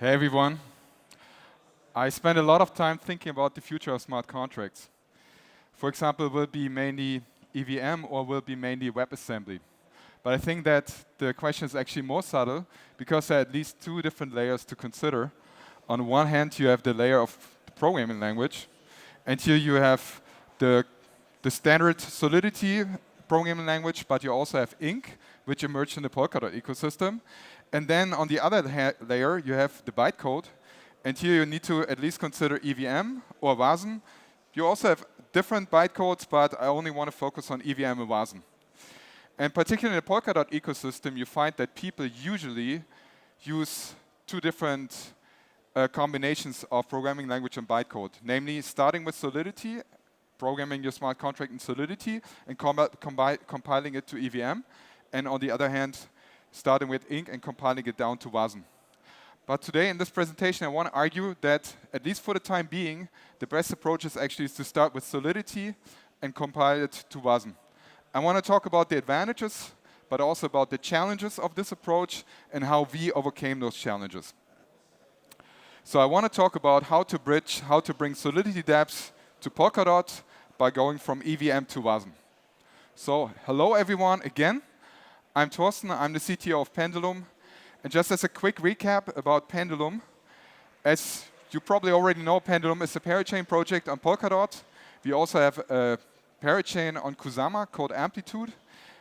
Hey everyone. I spend a lot of time thinking about the future of smart contracts. For example, will it be mainly EVM or will it be mainly WebAssembly? But I think that the question is actually more subtle because there are at least two different layers to consider. On one hand, you have the layer of the programming language, and here you have the standard Solidity programming language, but you also have Ink, which emerged in the Polkadot ecosystem. And then on the other layer, you have the bytecode. And here you need to at least consider EVM or Wasm. You also have different bytecodes, but I only want to focus on EVM and Wasm. And particularly in the Polkadot ecosystem, you find that people usually use two different combinations of programming language and bytecode, namely starting with Solidity, programming your smart contract in Solidity, and compiling it to EVM. And on the other hand, starting with Ink and compiling it down to Wasm. But today in this presentation, I want to argue that, at least for the time being, the best approach is actually to start with Solidity and compile it to Wasm. I want to talk about the advantages, but also about the challenges of this approach and how we overcame those challenges. So I want to talk about how to bring Solidity dApps to Polkadot by going from EVM to Wasm. So hello everyone again. I'm Torsten, I'm the CTO of Pendulum. And just as a quick recap about Pendulum, as you probably already know, Pendulum is a parachain project on Polkadot. We also have a parachain on Kusama called Amplitude.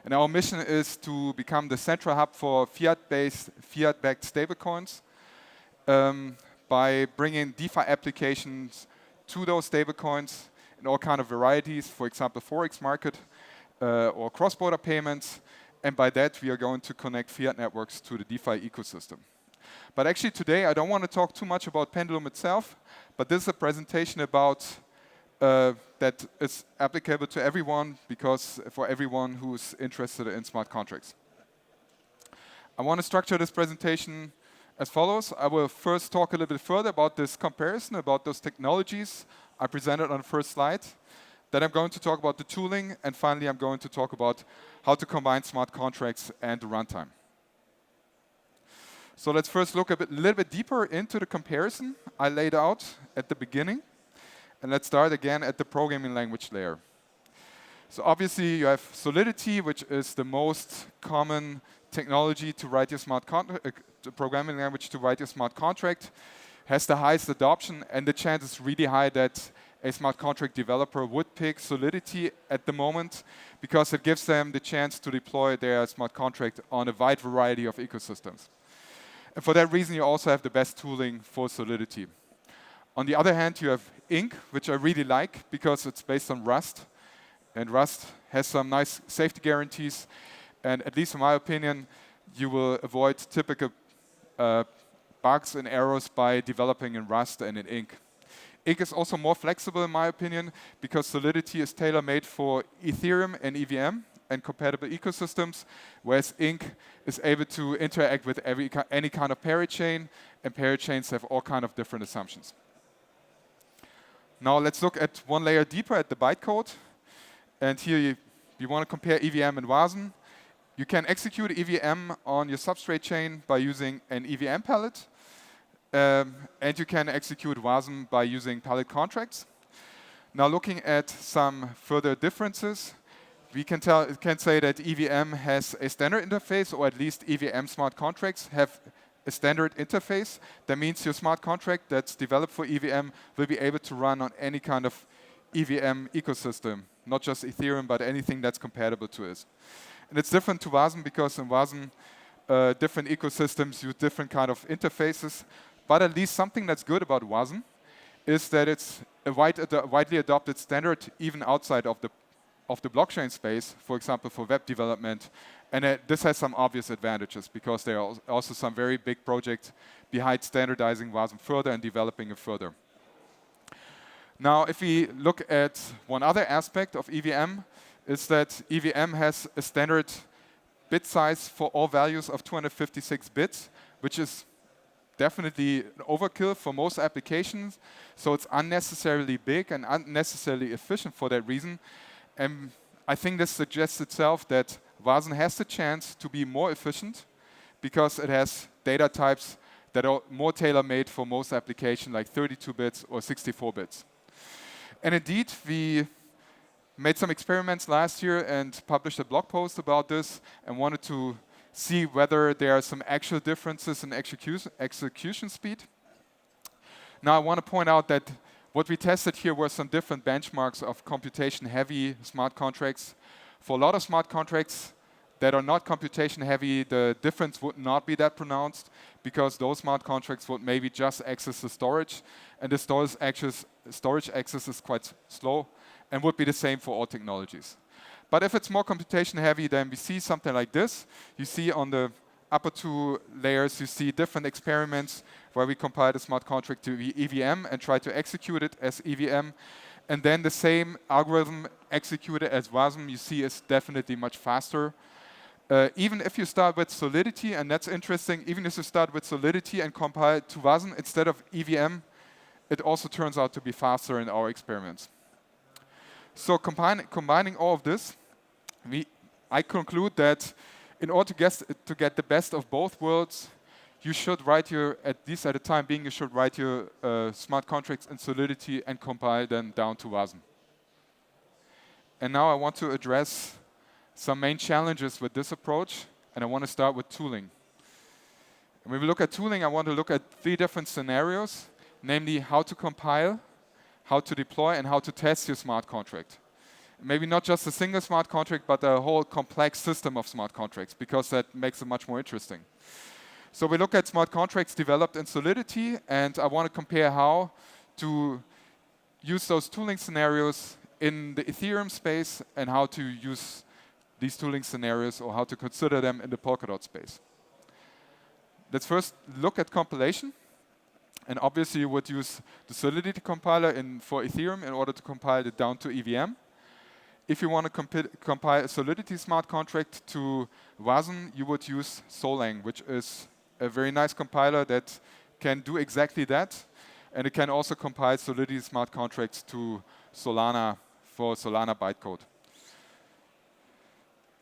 And our mission is to become the central hub for fiat-backed stablecoins by bringing DeFi applications to those stablecoins in all kinds of varieties, for example, Forex market or cross-border payments. And by that, we are going to connect fiat networks to the DeFi ecosystem. But actually today, I don't want to talk too much about Pendulum itself, but this is a presentation about that is applicable to everyone, because for everyone who's interested in smart contracts. I want to structure this presentation as follows. I will first talk a little bit further about this comparison, about those technologies I presented on the first slide. Then I'm going to talk about the tooling, and finally I'm going to talk about how to combine smart contracts and the runtime. So let's first look a little bit deeper into the comparison I laid out at the beginning. And let's start again at the programming language layer. So obviously you have Solidity, which is the most common technology to write your smart programming language to write your smart contract, has the highest adoption, and the chance is really high that a smart contract developer would pick Solidity at the moment because it gives them the chance to deploy their smart contract on a wide variety of ecosystems. And for that reason, you also have the best tooling for Solidity. On the other hand, you have Ink, which I really like because it's based on Rust. And Rust has some nice safety guarantees. And at least in my opinion, you will avoid typical bugs and errors by developing in Rust and in Ink. Ink is also more flexible, in my opinion, because Solidity is tailor-made for Ethereum and EVM and compatible ecosystems, whereas Ink is able to interact with any kind of parachain, and parachains have all kinds of different assumptions. Now let's look at one layer deeper at the bytecode. And here you want to compare EVM and Wasm. You can execute EVM on your substrate chain by using an EVM palette. And you can execute Wasm by using palette contracts. Now looking at some further differences, we can say that EVM has a standard interface, or at least EVM smart contracts have a standard interface. That means your smart contract that's developed for EVM will be able to run on any kind of EVM ecosystem, not just Ethereum, but anything that's compatible to it. And it's different to Wasm because in Wasm, different ecosystems use different kind of interfaces. But at least something that's good about Wasm is that it's a widely adopted standard even outside of the blockchain space, for example, for web development. And this has some obvious advantages because there are also some very big projects behind standardizing Wasm further and developing it further. Now, if we look at one other aspect of EVM, is that EVM has a standard bit size for all values of 256 bits, which is definitely an overkill for most applications, so it's unnecessarily big and unnecessarily efficient for that reason. And I think this suggests itself that Wasm has the chance to be more efficient because it has data types that are more tailor-made for most applications, like 32 bits or 64 bits. And indeed, we made some experiments last year and published a blog post about this and wanted to see whether there are some actual differences in execution speed. Now, I want to point out that what we tested here were some different benchmarks of computation-heavy smart contracts. For a lot of smart contracts that are not computation-heavy, the difference would not be that pronounced because those smart contracts would maybe just access the storage, and the storage access is quite slow and would be the same for all technologies. But if it's more computation-heavy, then we see something like this. You see on the upper two layers, you see different experiments where we compile the smart contract to EVM and try to execute it as EVM. And then the same algorithm executed as Wasm, you see is definitely much faster. Even if you start with Solidity, and that's interesting, even if you start with Solidity and compile it to Wasm instead of EVM, it also turns out to be faster in our experiments. So combining all of this, I conclude that in order to get the best of both worlds, you should write at least at the time being, you should write your smart contracts in Solidity and compile them down to Wasm. And now I want to address some main challenges with this approach, and I want to start with tooling. And when we look at tooling, I want to look at 3 different scenarios, namely how to compile, how to deploy, and how to test your smart contract. Maybe not just a single smart contract, but a whole complex system of smart contracts, because that makes it much more interesting. So we look at smart contracts developed in Solidity, and I want to compare how to use those tooling scenarios in the Ethereum space and how to use these tooling scenarios or how to consider them in the Polkadot space. Let's first look at compilation. And obviously, you would use the Solidity compiler for Ethereum in order to compile it down to EVM. If you want to compile a Solidity smart contract to Wasm, you would use Solang, which is a very nice compiler that can do exactly that. And it can also compile Solidity smart contracts to Solana for Solana bytecode.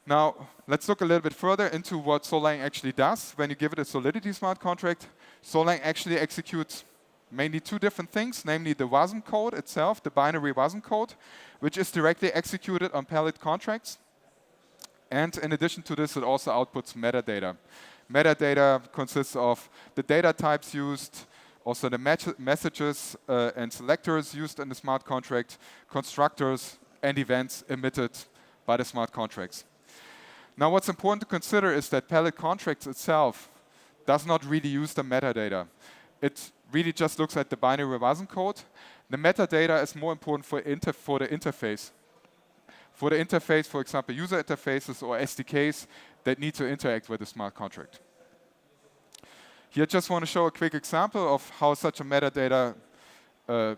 Now, let's look a little bit further into what Solang actually does. When you give it a Solidity smart contract, Solang actually executes mainly 2 different things, namely the Wasm code itself, the binary Wasm code, which is directly executed on Pellet contracts. And in addition to this, it also outputs metadata. Metadata consists of the data types used, also the messages and selectors used in the smart contract, constructors, and events emitted by the smart contracts. Now, what's important to consider is that Pellet contracts itself does not really use the metadata. It really just looks at the binary Wasm code. The metadata is more important for the interface. For the interface, for example, user interfaces or SDKs that need to interact with the smart contract. Here, I just want to show a quick example of how such a metadata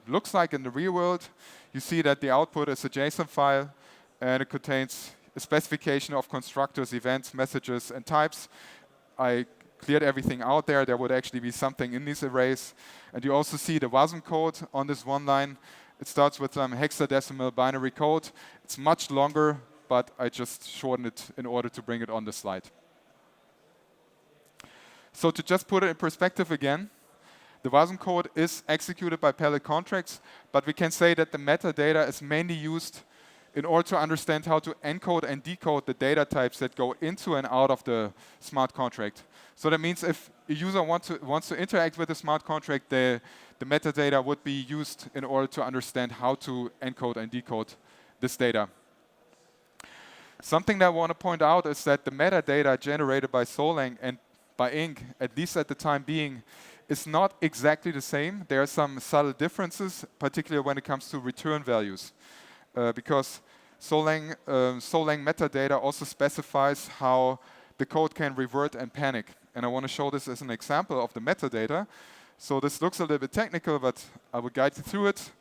looks like in the real world. You see that the output is a JSON file, and it contains a specification of constructors, events, messages, and types. I cleared everything out there. There would actually be something in these arrays. And you also see the Wasm code on this one line. It starts with some hexadecimal binary code. It's much longer, but I just shortened it in order to bring it on the slide. So to just put it in perspective again, the Wasm code is executed by Pellet contracts, but we can say that the metadata is mainly used in order to understand how to encode and decode the data types that go into and out of the smart contract. So that means if a user wants to interact with the smart contract, the metadata would be used in order to understand how to encode and decode this data. Something that I want to point out is that the metadata generated by Solang and by Ink, at least at the time being, is not exactly the same. There are some subtle differences, particularly when it comes to return values. Because Solang metadata also specifies how the code can revert and panic. And I want to show this as an example of the metadata. So this looks a little bit technical, but I will guide you through it.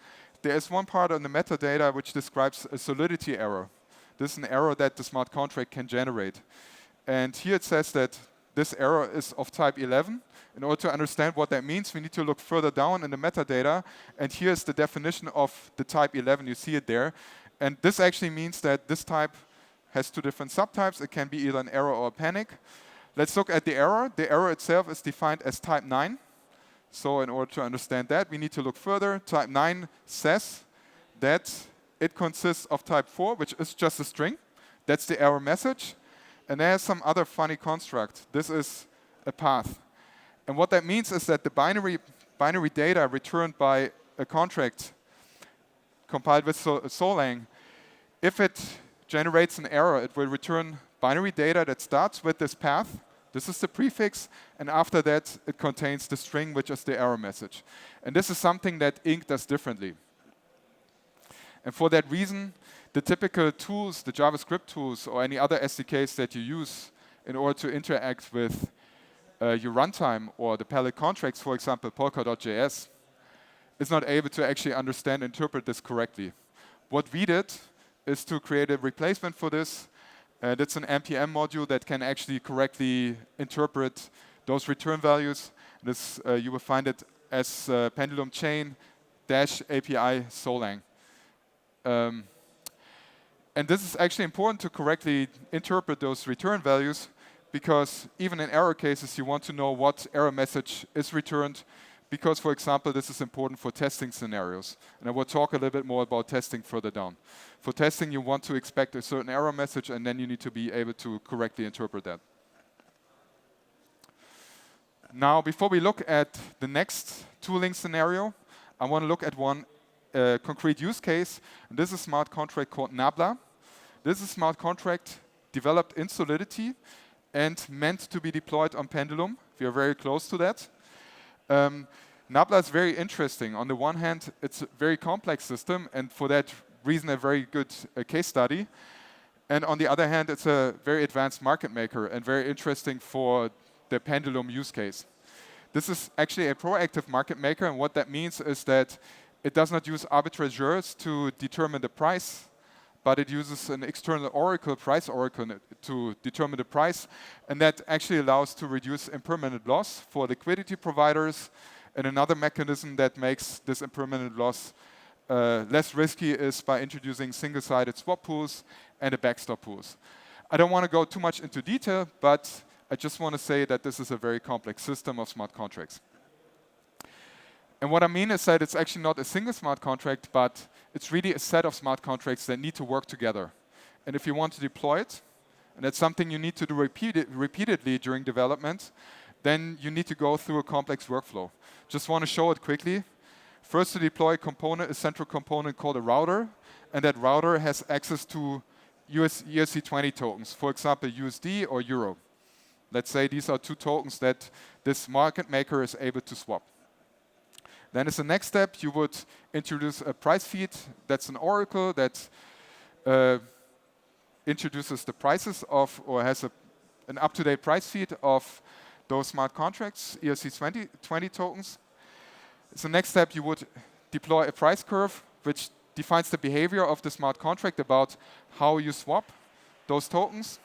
There is one part on the metadata which describes a Solidity error. This is an error that the smart contract can generate. And here it says that this error is of type 11. In order to understand what that means, we need to look further down in the metadata. And here's the definition of the type 11. You see it there. And this actually means that this type has 2 different subtypes. It can be either an error or a panic. Let's look at the error. The error itself is defined as type 9. So in order to understand that, we need to look further. Type 9 says that it consists of type 4, which is just a string. That's the error message. And there's some other funny construct. This is a path. And what that means is that the binary data returned by a contract compiled with Solang, if it generates an error, it will return binary data that starts with this path. This is the prefix, and after that, it contains the string, which is the error message. And this is something that Ink does differently. And for that reason, the typical tools, the JavaScript tools, or any other SDKs that you use in order to interact with your runtime or the palette contracts, for example, Polkadot.js, is not able to actually understand and interpret this correctly. What we did is to create a replacement for this. That's an npm module that can actually correctly interpret those return values. This you will find it as Pendulum chain -API Solang. And this is actually important to correctly interpret those return values, because even in error cases, you want to know what error message is returned, because, for example, this is important for testing scenarios. And I will talk a little bit more about testing further down. For testing, you want to expect a certain error message, and then you need to be able to correctly interpret that. Now, before we look at the next tooling scenario, I want to look at one concrete use case. And this is a smart contract called Nabla. This is a smart contract developed in Solidity and meant to be deployed on Pendulum. We are very close to that. Nabla is very interesting. On the one hand, it's a very complex system, and for that reason, a very good case study. And on the other hand, it's a very advanced market maker and very interesting for the Pendulum use case. This is actually a proactive market maker, and what that means is that it does not use arbitrageurs to determine the price, but it uses an external oracle, price oracle, to determine the price, and that actually allows to reduce impermanent loss for liquidity providers. And another mechanism that makes this impermanent loss less risky is by introducing single-sided swap pools and a backstop pools. I don't want to go too much into detail, but I just want to say that this is a very complex system of smart contracts. And what I mean is that it's actually not a single smart contract, but it's really a set of smart contracts that need to work together. And if you want to deploy it, and that's something you need to do repeatedly during development, then you need to go through a complex workflow. Just want to show it quickly. First, to deploy a component, a central component called a router, and that router has access to ERC20 tokens, for example, USD or Euro. Let's say these are two tokens that this market maker is able to swap. Then as the next step, you would introduce a price feed. That's an oracle that introduces the prices of, or has an up-to-date price feed of those smart contracts, ERC20 tokens. As the next step, you would deploy a price curve, which defines the behavior of the smart contract about how you swap those tokens.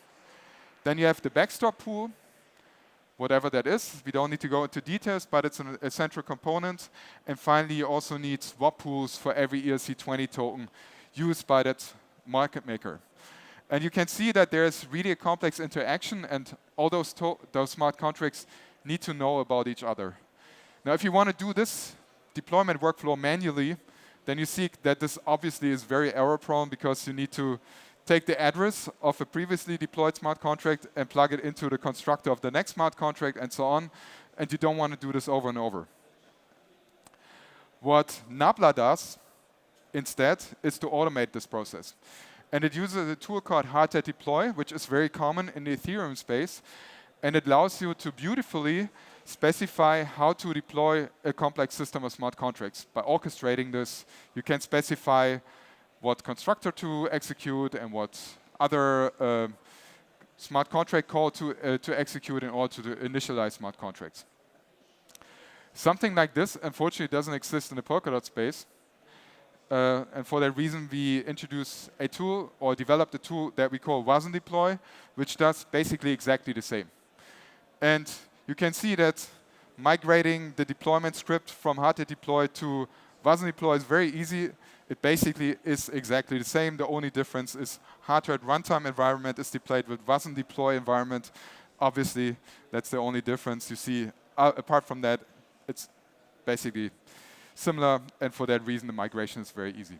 Then you have the backstop pool, whatever that is. We don't need to go into details, but it's a central component. And finally, you also need swap pools for every ERC20 token used by that market maker. And you can see that there's really a complex interaction, and all those smart contracts need to know about each other. Now, if you want to do this deployment workflow manually, then you see that this obviously is very error-prone, because you need to take the address of a previously deployed smart contract and plug it into the constructor of the next smart contract, and so on. And you don't want to do this over and over. What Nabla does instead is to automate this process. And it uses a tool called hard-at-deploy, which is very common in the Ethereum space. And it allows you to beautifully specify how to deploy a complex system of smart contracts. By orchestrating this, you can specify what constructor to execute and what other smart contract call to execute in order to initialize smart contracts. Something like this, unfortunately, doesn't exist in the Polkadot space. And for that reason, we introduced a tool, or developed a tool that we call Wasm deploy, which does basically exactly the same. And you can see that migrating the deployment script from hard-at-deploy to Wasm deploy is very easy. It basically is exactly the same. The only difference is hard-at runtime environment is deployed with Wasm deploy environment. obviously, that's the only difference you see. Apart from that, it's basically similar, and for that reason, the migration is very easy.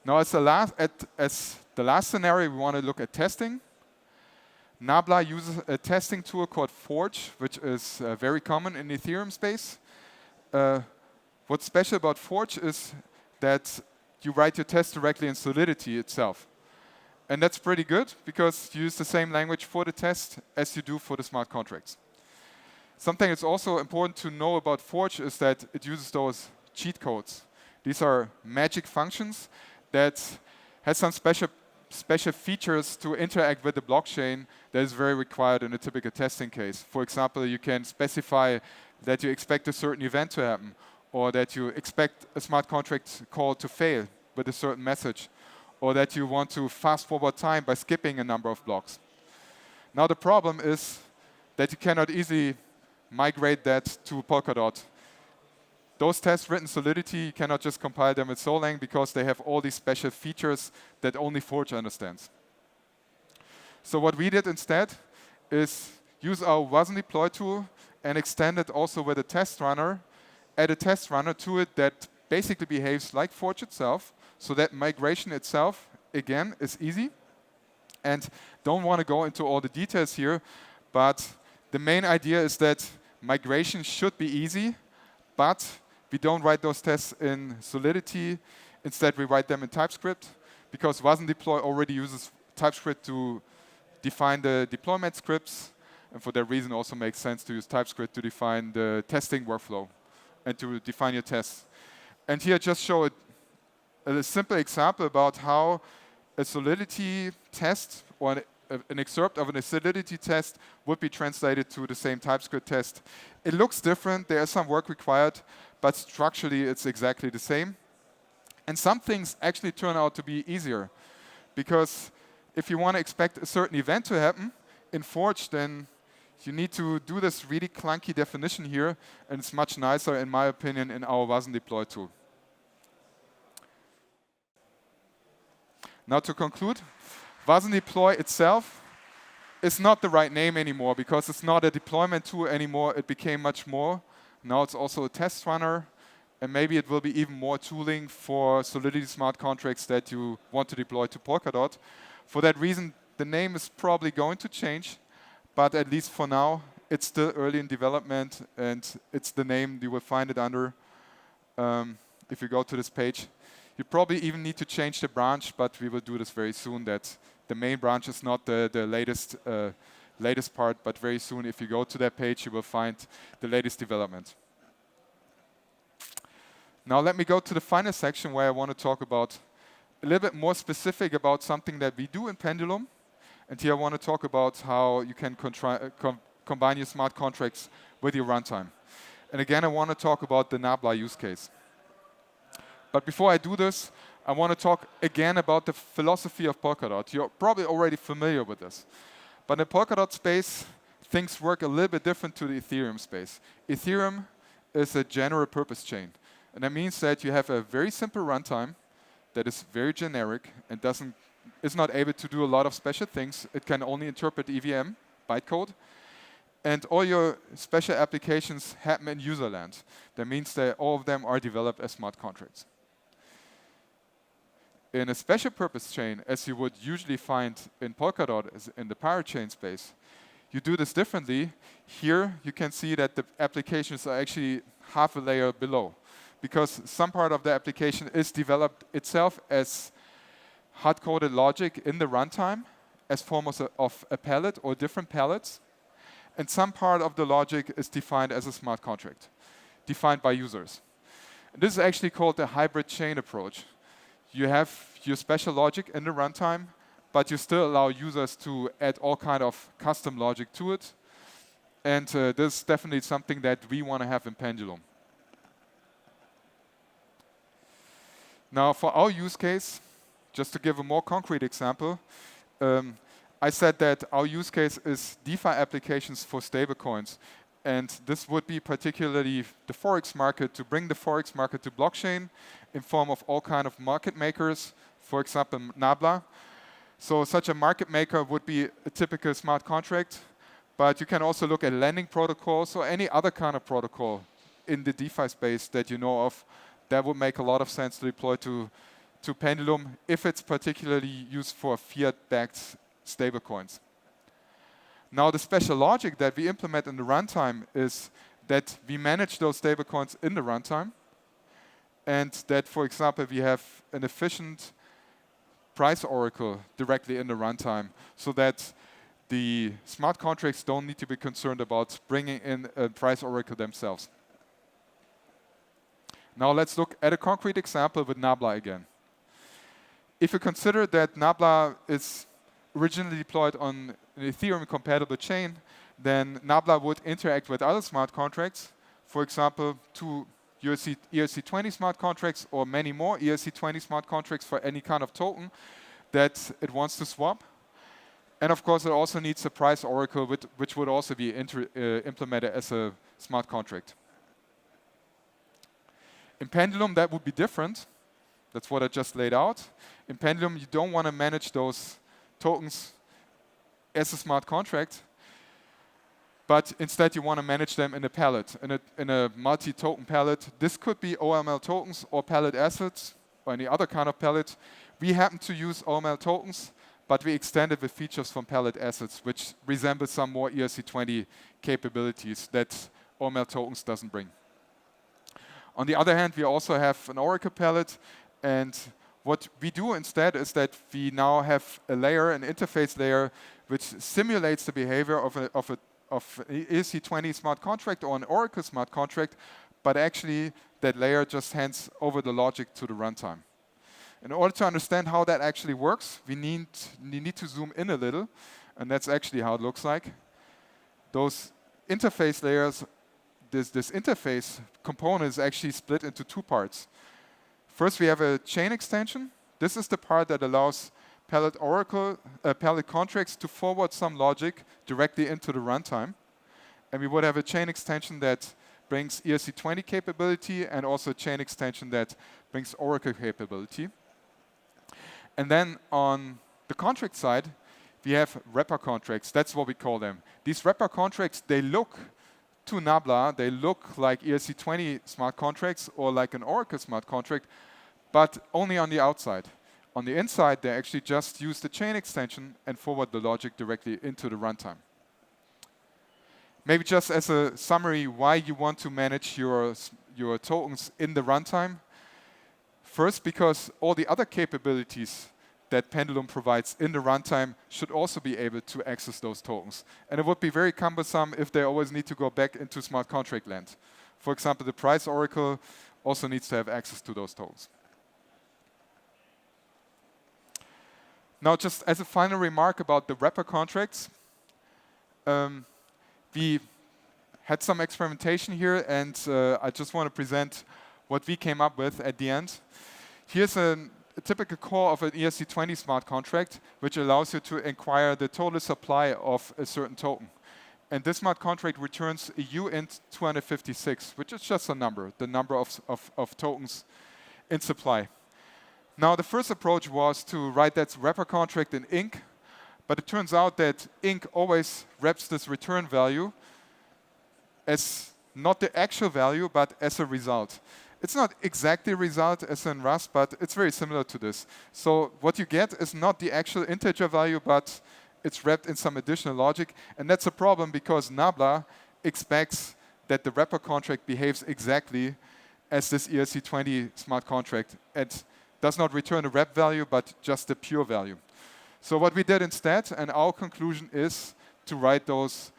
Now, as the last scenario, we want to look at testing. Nabla uses a testing tool called Forge, which is very common in the Ethereum space. What's special about Forge is that you write your test directly in Solidity itself. And that's pretty good, because you use the same language for the test as you do for the smart contracts. Something that's also important to know about Forge is that it uses those cheat codes. These are magic functions that has some special features to interact with the blockchain that is very required in a typical testing case. For example, you can specify that you expect a certain event to happen, or that you expect a smart contract call to fail with a certain message, or that you want to fast forward time by skipping a number of blocks. Now the problem is that you cannot easily migrate that to Polkadot. Those tests written Solidity, you cannot just compile them with Solang because they have all these special features that only Forge understands. So what we did instead is use our Wasm deploy tool and extend it also with a test runner, add a test runner to it that basically behaves like Forge itself, so that migration itself, again, is easy. And don't want to go into all the details here, but the main idea is that migration should be easy, but we don't write those tests in Solidity. Instead, we write them in TypeScript, because Wasm deploy already uses TypeScript to define the deployment scripts, and for that reason also makes sense to use TypeScript to define the testing workflow and to define your tests. And here I just show a simple example about how a Solidity test or an excerpt of a Solidity test would be translated to the same TypeScript test. It looks different, there is some work required, but structurally it's exactly the same. And some things actually turn out to be easier, because if you want to expect a certain event to happen in Forge, then you need to do this really clunky definition here, and it's much nicer, in my opinion, in our Wasm deploy tool. Now to conclude, Wasm deploy itself is not the right name anymore, because it's not a deployment tool anymore. It became much more. Now it's also a test runner, and maybe it will be even more tooling for Solidity smart contracts that you want to deploy to Polkadot. For that reason, the name is probably going to change, but at least for now, it's still early in development, and it's the name you will find it under if you go to this page. You probably even need to change the branch, but we will do this very soon, that the main branch is not the latest part, but very soon, if you go to that page, you will find the latest development. Now let me go to the final section where I want to talk about a little bit more specific about something that we do in Pendulum. And here I want to talk about how you can combine your smart contracts with your runtime. And again, I want to talk about the Nabla use case. But before I do this, I want to talk again about the philosophy of Polkadot. You're probably already familiar with this. But in Polkadot space, things work a little bit different to the Ethereum space. Ethereum is a general purpose chain. And that means that you have a very simple runtime that is very generic and is not able to do a lot of special things. It can only interpret EVM, bytecode. And all your special applications happen in user land. That means that all of them are developed as smart contracts. In a special purpose chain, as you would usually find in Polkadot, as in the pirate chain space, you do this differently. Here, you can see that the applications are actually half a layer below, because some part of the application is developed itself as hard-coded logic in the runtime as form of a palette or different palettes, and some part of the logic is defined as a smart contract, defined by users. And this is actually called the hybrid chain approach. You have your special logic in the runtime, but you still allow users to add all kind of custom logic to it. And this is definitely something that we want to have in Pendulum. Now, for our use case, just to give a more concrete example, I said that our use case is DeFi applications for stablecoins. And this would be particularly the Forex market, to bring the Forex market to blockchain in form of all kind of market makers, for example, Nabla. So such a market maker would be a typical smart contract, but you can also look at lending protocols or any other kind of protocol in the DeFi space that you know of that would make a lot of sense to deploy to Pendulum if it's particularly used for fiat-backed stablecoins. Now, the special logic that we implement in the runtime is that we manage those stablecoins in the runtime, and that, for example, we have an efficient price oracle directly in the runtime, so that the smart contracts don't need to be concerned about bringing in a price oracle themselves. Now let's look at a concrete example with Nabla again. If you consider that Nabla is originally deployed on an Ethereum-compatible chain, then Nabla would interact with other smart contracts, for example, two ERC20 smart contracts or many more ERC20 smart contracts for any kind of token that it wants to swap. And of course, it also needs a price oracle, which would also be implemented as a smart contract. In Pendulum, that would be different. That's what I just laid out. In Pendulum, you don't want to manage those tokens as a smart contract, but instead you want to manage them in a pallet, in a multi-token pallet. This could be OML tokens or pallet assets or any other kind of pallet. We happen to use OML tokens, but we extended with features from pallet assets, which resemble some more ERC20 capabilities that OML tokens doesn't bring. On the other hand, we also have an Oracle pallet, and what we do instead is that we now have a layer, an interface layer, which simulates the behavior of an ERC20 smart contract or an Oracle smart contract, but actually that layer just hands over the logic to the runtime. In order to understand how that actually works, we need to zoom in a little, and that's actually how it looks like. Those interface layers, this interface component is actually split into two parts. First, we have a chain extension. This is the part that allows pallet contracts to forward some logic directly into the runtime. And we would have a chain extension that brings ERC20 capability and also a chain extension that brings Oracle capability. And then on the contract side, we have wrapper contracts. That's what we call them. These wrapper contracts, they look to Nabla, they look like ERC20 smart contracts or like an Oracle smart contract, but only on the outside. On the inside, they actually just use the chain extension and forward the logic directly into the runtime. Maybe just as a summary, why you want to manage your tokens in the runtime. First, because all the other capabilities that Pendulum provides in the runtime should also be able to access those tokens. And it would be very cumbersome if they always need to go back into smart contract land. For example, the price oracle also needs to have access to those tokens. Now, just as a final remark about the wrapper contracts, we had some experimentation here, and I just want to present what we came up with at the end. Here's a typical core of an ERC20 smart contract, which allows you to inquire the total supply of a certain token. And this smart contract returns a uint 256, which is just a number, the number of tokens in supply. Now, the first approach was to write that wrapper contract in ink, but it turns out that ink always wraps this return value as not the actual value, but as a result. It's not exactly a result as in Rust, but it's very similar to this. So what you get is not the actual integer value, but it's wrapped in some additional logic. And that's a problem because Nabla expects that the wrapper contract behaves exactly as this ERC20 smart contract. It does not return a wrap value, but just the pure value. So what we did instead, and our conclusion is to write those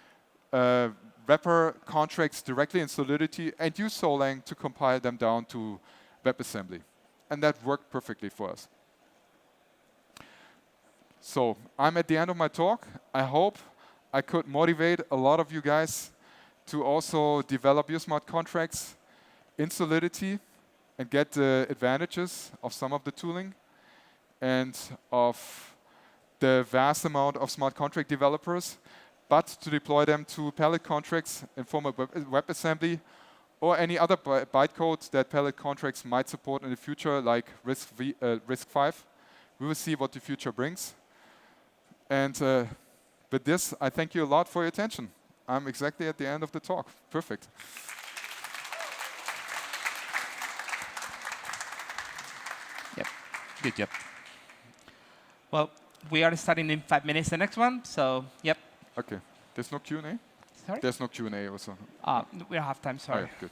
wrapper contracts directly in Solidity and use Solang to compile them down to WebAssembly. And that worked perfectly for us. So I'm at the end of my talk. I hope I could motivate a lot of you guys to also develop your smart contracts in Solidity and get the advantages of some of the tooling and of the vast amount of smart contract developers, but to deploy them to pallet contracts in form of WebAssembly or any other bytecode that pallet contracts might support in the future, like RISC-V, RISC-V. We will see what the future brings. And with this, I thank you a lot for your attention. I'm exactly at the end of the talk. Perfect. Yep. Good job. Well, we are starting in 5 minutes, the next one. So, yep. OK. There's no Q&A? Sorry? There's no Q&A also. We don't have time, sorry. All right, good.